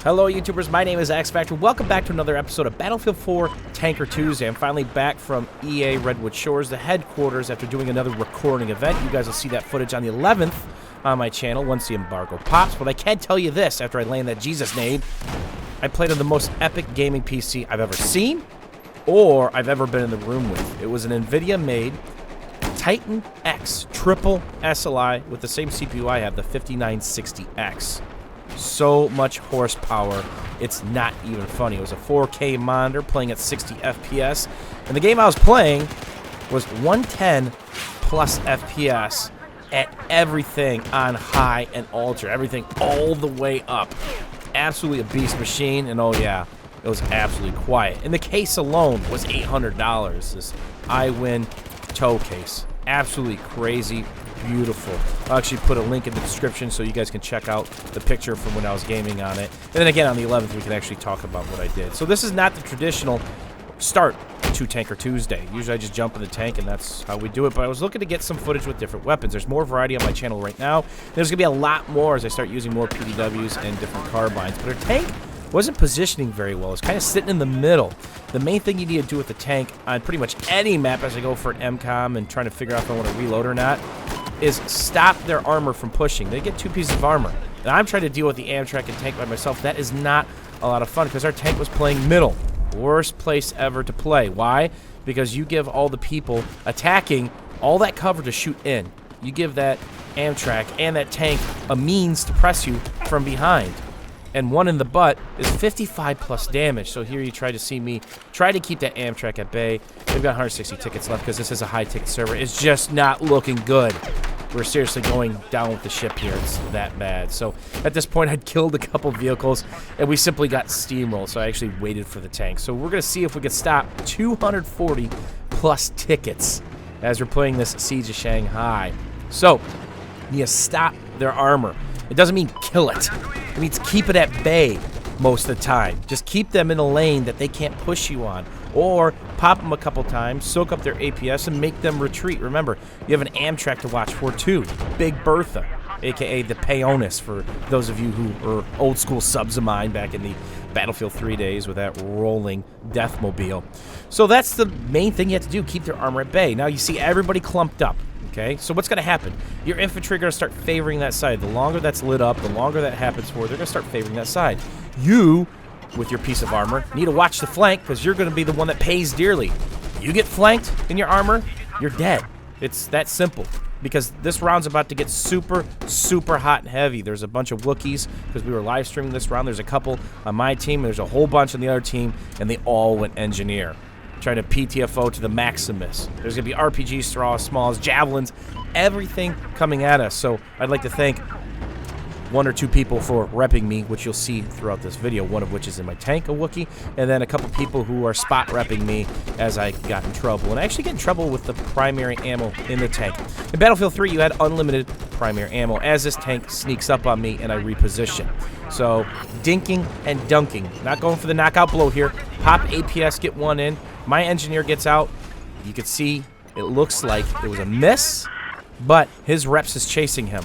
Hello YouTubers, my name is X Factor. Welcome back to another episode of Battlefield 4 Tanker Tuesday. I'm finally back from EA Redwood Shores, the headquarters, after doing another recording event. You guys will see that footage on the 11th on my channel once the embargo pops. But I can tell you this, after I land that Jesus nade, I played on the most epic gaming PC I've ever seen or I've ever been in the room with. It was an NVIDIA-made Titan X triple SLI with the same CPU I have, the 5960X. So much horsepower, it's not even funny. It was a 4K monitor playing at 60 FPS, and the game I was playing was 110 plus FPS at everything on high and ultra, everything all the way up. Absolutely a beast machine, and oh yeah, it was absolutely quiet. And the case alone was $800, this iWin tow case. Absolutely crazy. Beautiful. I'll actually put a link in the description so you guys can check out the picture from when I was gaming on it. And then again on the 11th we can actually talk about what I did. So this is not the traditional start to Tanker Tuesday. Usually I just jump in the tank and that's how we do it. But I was looking to get some footage with different weapons. There's more variety on my channel right now. There's going to be a lot more as I start using more PDWs and different carbines. But our tank wasn't positioning very well. It's kind of sitting in the middle. The main thing you need to do with the tank on pretty much any map as I go for an MCOM and trying to figure out if I want to reload or not is stop their armor from pushing. They get 2 pieces of armor. And I'm trying to deal with the Amtrak and tank by myself. That is not a lot of fun because our tank was playing middle. Worst place ever to play. Why? Because you give all the people attacking all that cover to shoot in. You give that Amtrak and that tank a means to press you from behind. And one in the butt is 55 plus damage. So here you try to see me try to keep that Amtrak at bay. They've got 160 tickets left because this is a high ticket server. It's just not looking good. We're seriously going down with the ship here. It's that bad. So at this point, I'd killed a couple vehicles, and we simply got steamrolled. So I actually waited for the tank. So we're going to see if we can stop 240 plus tickets as we're playing this Siege of Shanghai. So you stop their armor. It doesn't mean kill it. It means keep it at bay most of the time. Just keep them in a lane that they can't push you on. Or pop them a couple times, soak up their APS, and make them retreat. Remember, you have an Amtrak to watch for too. Big Bertha, a.k.a. the Peonis, for those of you who are old school subs of mine back in the Battlefield 3 days with that rolling Deathmobile. So that's the main thing you have to do, keep their armor at bay. Now you see everybody clumped up. Okay, so what's going to happen? Your infantry are going to start favoring that side. The longer that's lit up, the longer that happens for, they're going to start favoring that side. You, with your piece of armor, need to watch the flank because you're going to be the one that pays dearly. You get flanked in your armor, you're dead. It's that simple because this round's about to get super, super hot and heavy. There's a bunch of Wookiees because we were live streaming this round. There's a couple on my team. There's a whole bunch on the other team, and they all went engineer. Trying to PTFO to the Maximus. There's going to be RPGs, straws, smalls, javelins, everything coming at us. So I'd like to thank 1 or 2 people for repping me, which you'll see throughout this video, one of which is in my tank, a Wookiee, and then a couple people who are spot repping me as I got in trouble. And I actually get in trouble with the primary ammo in the tank. In Battlefield 3, you had unlimited primary ammo as this tank sneaks up on me and I reposition. So dinking and dunking. Not going for the knockout blow here. Pop APS, get one in. My engineer gets out. You can see it looks like it was a miss, but his reps is chasing him.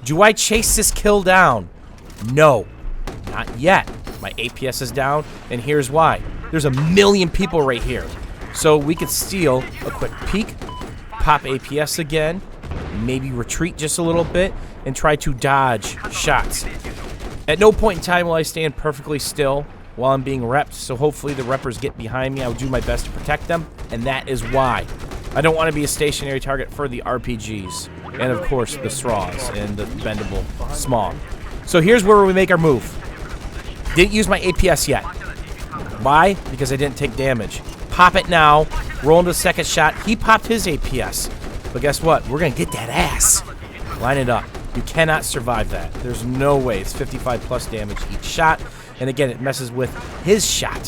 Do I chase this kill down? No, not yet. My APS is down, and here's why. There's a million people right here. So we could steal a quick peek, pop APS again, maybe retreat just a little bit, and try to dodge shots. At no point in time will I stand perfectly still while I'm being repped, so hopefully the reppers get behind me. I will do my best to protect them, and that is why. I don't want to be a stationary target for the RPGs, and of course the straws and the bendable small. So here's where we make our move. Didn't use my APS yet. Why? Because I didn't take damage. Pop it now, roll into the second shot. He popped his APS, but guess what? We're going to get that ass. Line it up. You cannot survive that. There's no way. It's 55 plus damage each shot. And again, it messes with his shot,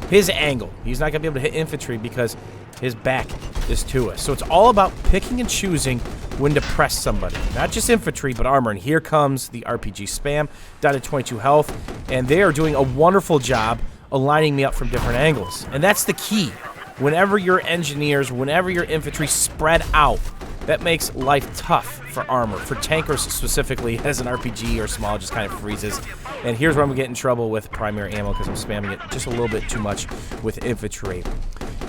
his angle. He's not going to be able to hit infantry because his back is to us. So it's all about picking and choosing when to press somebody. Not just infantry, but armor. And here comes the RPG spam, down to 22 health. And they are doing a wonderful job aligning me up from different angles. And that's the key. Whenever your engineers, whenever your infantry spread out, that makes life tough for armor. For tankers specifically, as an RPG or small, just kind of freezes. And here's where I'm getting in trouble with primary ammo because I'm spamming it just a little bit too much with infantry.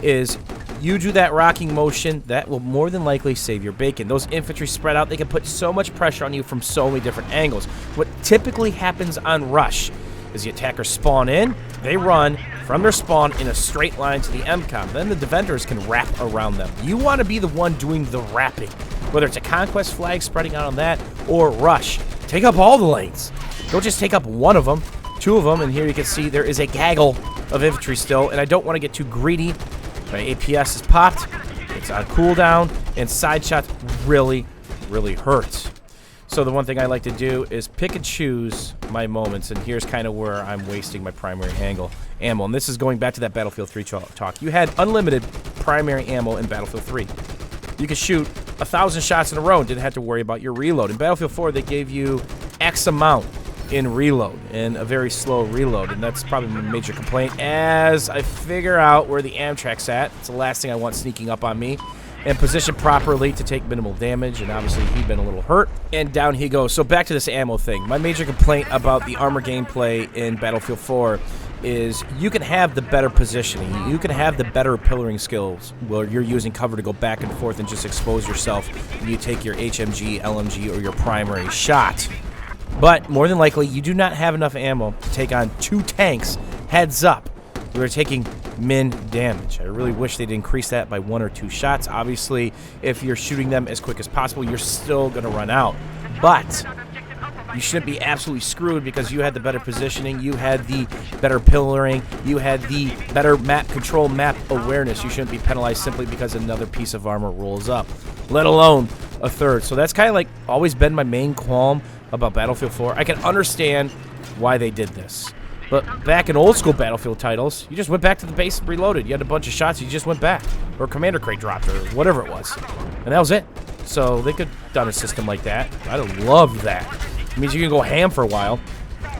Is you do that rocking motion, that will more than likely save your bacon. Those infantry spread out, they can put so much pressure on you from so many different angles. What typically happens on rush is the attackers spawn in, they run from their spawn in a straight line to the MCOM. Then the defenders can wrap around them. You want to be the one doing the wrapping, whether it's a conquest flag spreading out on that or rush. Take up all the lanes. Don't just take up one of them, two of them, and here you can see there is a gaggle of infantry still, and I don't want to get too greedy. My APS is popped, it's on cooldown, and side shots really, really hurt. So the one thing I like to do is pick and choose my moments, and here's kind of where I'm wasting my primary ammo. And this is going back to that Battlefield 3 talk. You had unlimited primary ammo in Battlefield 3. You could shoot 1,000 shots in a row and didn't have to worry about your reload. In Battlefield 4, they gave you X amount in reload, and a very slow reload, and that's probably my major complaint as I figure out where the Amtrak's at. It's the last thing I want sneaking up on me, and position properly to take minimal damage, and obviously he'd been a little hurt, and down he goes. So back to this ammo thing. My major complaint about the armor gameplay in Battlefield 4 is you can have the better positioning, you can have the better pillaring skills where you're using cover to go back and forth and just expose yourself when you take your HMG, LMG, or your primary shot. But more than likely, you do not have enough ammo to take on 2 tanks heads up. We are taking min damage. I really wish they'd increase that by 1 or 2 shots. Obviously, if you're shooting them as quick as possible, you're still going to run out. But you shouldn't be absolutely screwed because you had the better positioning, you had the better pillaring, you had the better map control, map awareness. You shouldn't be penalized simply because another piece of armor rolls up, let alone a third. So that's kind of like always been my main qualm about Battlefield 4. I can understand why they did this. But back in old school Battlefield titles, you just went back to the base and reloaded. You had a bunch of shots, you just went back. Or commander crate dropped, or whatever it was. And that was it. So they could have done a system like that. I'd have loved that. It means you can go ham for a while,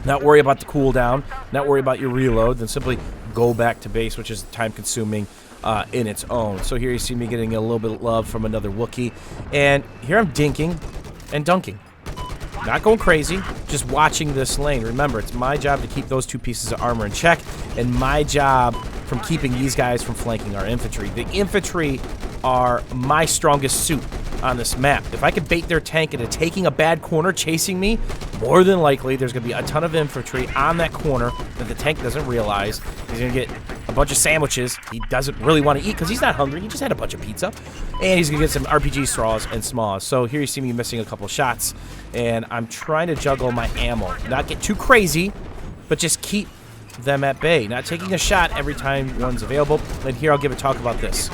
not worry about the cooldown, not worry about your reload, then simply go back to base, which is time consuming in its own. So here you see me getting a little bit of love from another Wookiee. And here I'm dinking and dunking. Not going crazy, just watching this lane. Remember, it's my job to keep those 2 pieces of armor in check, and my job from keeping these guys from flanking our infantry. The infantry are my strongest suit on this map. If I could bait their tank into taking a bad corner, chasing me, more than likely there's going to be a ton of infantry on that corner that the tank doesn't realize. He's going to get a bunch of sandwiches he doesn't really want to eat because he's not hungry. He just had a bunch of pizza. And he's going to get some RPG straws and smalls. So here you see me missing a couple of shots. And I'm trying to juggle my ammo. Not get too crazy, but just keep them at bay. Not taking a shot every time one's available. And here I'll give a talk about this.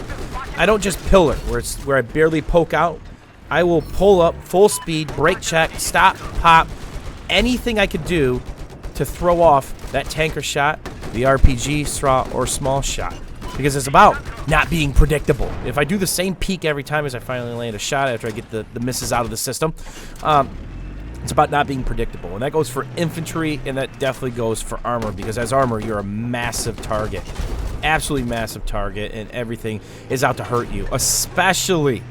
I don't just pillar, where I barely poke out. I will pull up full speed, brake check, stop, pop, anything I could do to throw off that tanker shot, the RPG, straw, or small shot. Because it's about not being predictable. If I do the same peak every time as I finally land a shot after I get the misses out of the system, it's about not being predictable. And that goes for infantry, and that definitely goes for armor, because as armor, you're a massive target. Absolutely massive target, and everything is out to hurt you. Especially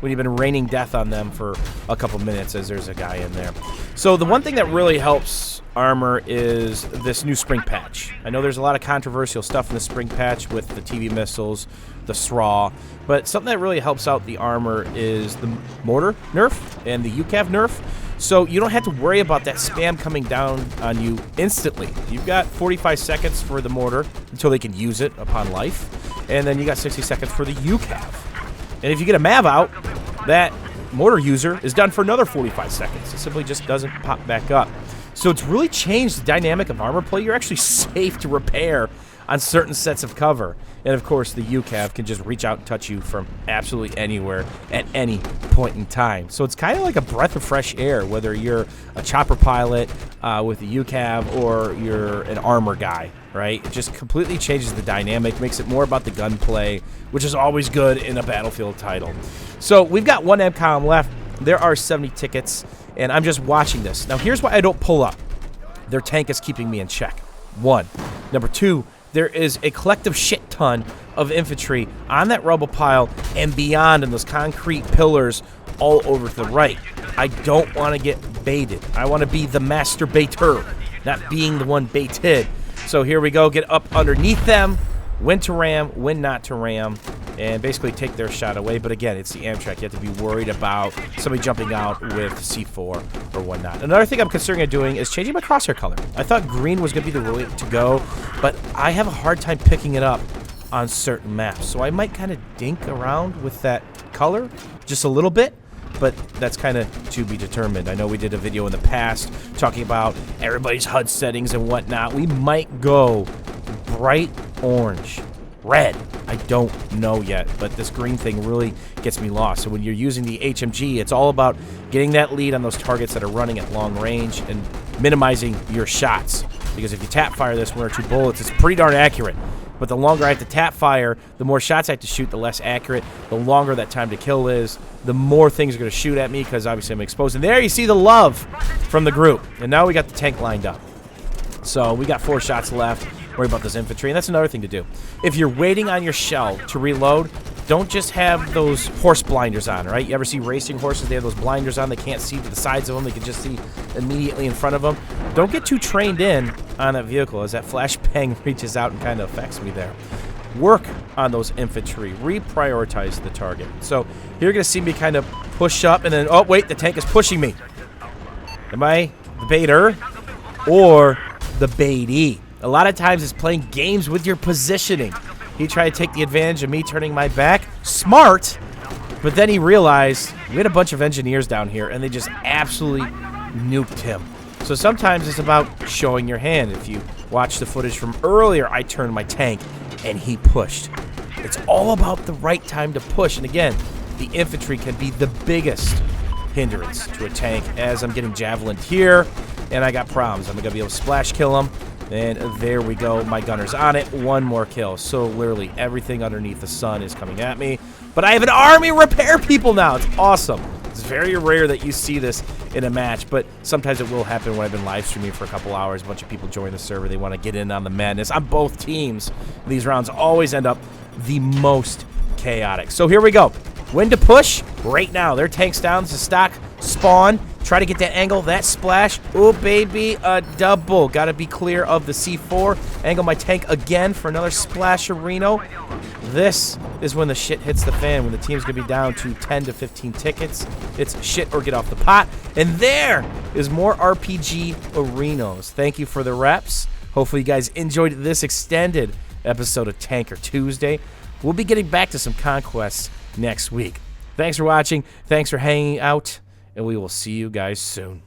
when you've been raining death on them for a couple minutes, as there's a guy in there. So the one thing that really helps armor is this new spring patch. I know there's a lot of controversial stuff in the spring patch with the TV missiles, the SRAW, but something that really helps out the armor is the mortar nerf and the UCAV nerf. So you don't have to worry about that spam coming down on you instantly. You've got 45 seconds for the mortar until they can use it upon life, and then you got 60 seconds for the UCAV. And if you get a MAV out, that mortar user is done for another 45 seconds. It simply just doesn't pop back up. So it's really changed the dynamic of armor play. You're actually safe to repair on certain sets of cover. And of course, the UCAV can just reach out and touch you from absolutely anywhere at any point in time. So it's kind of like a breath of fresh air, whether you're a chopper pilot with the UCAV or you're an armor guy, right? It just completely changes the dynamic, makes it more about the gunplay, which is always good in a Battlefield title. So we've got 1 MCOM left. There are 70 tickets, and I'm just watching this. Now, here's why I don't pull up. Their tank is keeping me in check. 1. Number 2, there is a collective shit ton of infantry on that rubble pile and beyond in those concrete pillars all over to the right. I don't want to get baited. I want to be the master baiter, not being the one baited. So here we go. Get up underneath them. When to ram, when not to ram, and basically take their shot away. But again, it's the Amtrak. You have to be worried about somebody jumping out with C4 or whatnot. Another thing I'm considering doing is changing my crosshair color. I thought green was going to be the way to go, but I have a hard time picking it up on certain maps. So I might kind of dink around with that color just a little bit, but that's kind of to be determined. I know we did a video in the past talking about everybody's HUD settings and whatnot. We might go bright orange, red, I don't know yet, but this green thing really gets me lost. So when you're using the HMG, it's all about getting that lead on those targets that are running at long range and minimizing your shots. Because if you tap fire this 1 or 2 bullets, it's pretty darn accurate. But the longer I have to tap fire, the more shots I have to shoot, the less accurate, the longer that time to kill is, the more things are going to shoot at me because obviously I'm exposed. And there you see the love from the group. And now we got the tank lined up. So we got 4 shots left. Worry about this infantry, and that's another thing to do. If you're waiting on your shell to reload, don't just have those horse blinders on, right? You ever see racing horses? They have those blinders on. They can't see to the sides of them. They can just see immediately in front of them. Don't get too trained in on that vehicle as that flashbang reaches out and kind of affects me there. Work on those infantry. Reprioritize the target. So you're going to see me kind of push up, and then, oh, wait, the tank is pushing me. Am I the baiter or the baitee? A lot of times it's playing games with your positioning. He tried to take the advantage of me turning my back. Smart, but then he realized we had a bunch of engineers down here, and they just absolutely nuked him. So sometimes it's about showing your hand. If you watch the footage from earlier, I turned my tank, and he pushed. It's all about the right time to push. And again, the infantry can be the biggest hindrance to a tank as I'm getting javelined here, and I got problems. I'm going to be able to splash kill him. And there we go. My gunner's on it. 1 more kill. So literally everything underneath the sun is coming at me. But I have an army repair people now. It's awesome. It's very rare that you see this in a match, but sometimes it will happen when I've been live streaming for a couple hours. A bunch of people join the server. They want to get in on the madness. On both teams, these rounds always end up the most chaotic. So here we go. When to push? Right now. Their tank's down. This is stock spawn. Try to get that angle, that splash. Oh, baby, a double. Got to be clear of the C4. Angle my tank again for another splasherino. This is when the shit hits the fan, when the team's going to be down to 10 to 15 tickets. It's shit or get off the pot. And there is more RPG arenos. Thank you for the reps. Hopefully you guys enjoyed this extended episode of Tanker Tuesday. We'll be getting back to some conquests next week. Thanks for watching. Thanks for hanging out. And we will see you guys soon.